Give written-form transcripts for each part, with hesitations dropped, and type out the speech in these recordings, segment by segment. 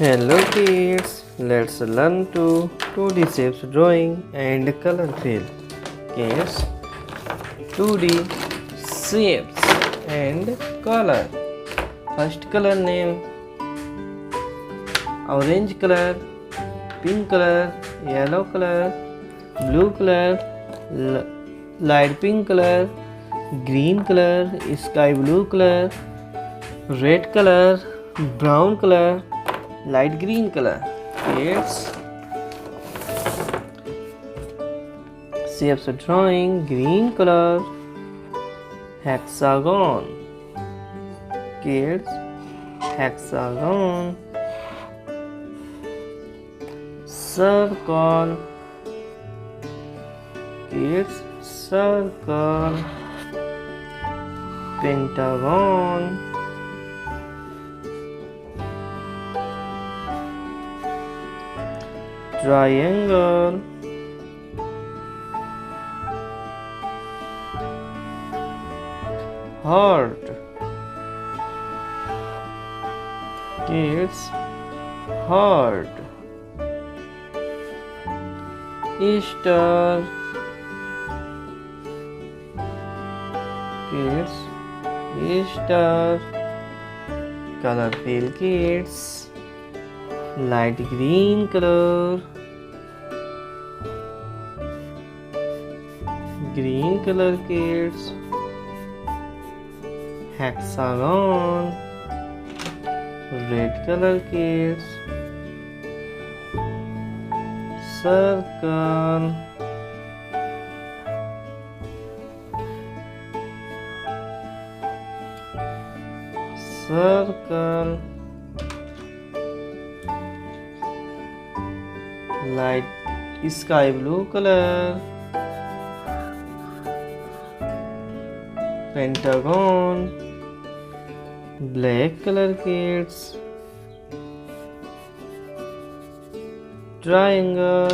Hello kids, let's learn to 2D shapes drawing and color fill. Kids, 2D shapes and color. First color name orange color, pink color, yellow color, blue color, light pink color, green color, sky blue color, red color, brown color, light green color. Kids, shapes drawing green color, hexagon. Kids, hexagon, circle. Kids, circle, pentagon, triangle, heart. Kids, heart, star. Kids, star. Color fill. Kids, light green color, green color. Kids, hexagon, red color. Kids, circle, circle, light sky blue color, pentagon, black color. Kids, triangle,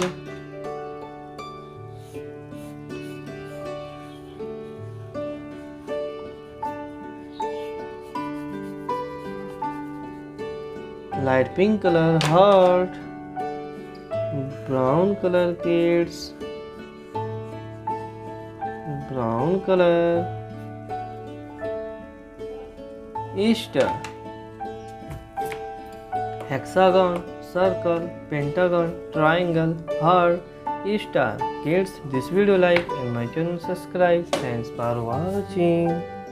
light pink color, heart, brown color. Kids, brown color, star, hexagon, circle, pentagon, triangle, heart, star. Kids, this video like and my channel subscribe. Thanks for watching.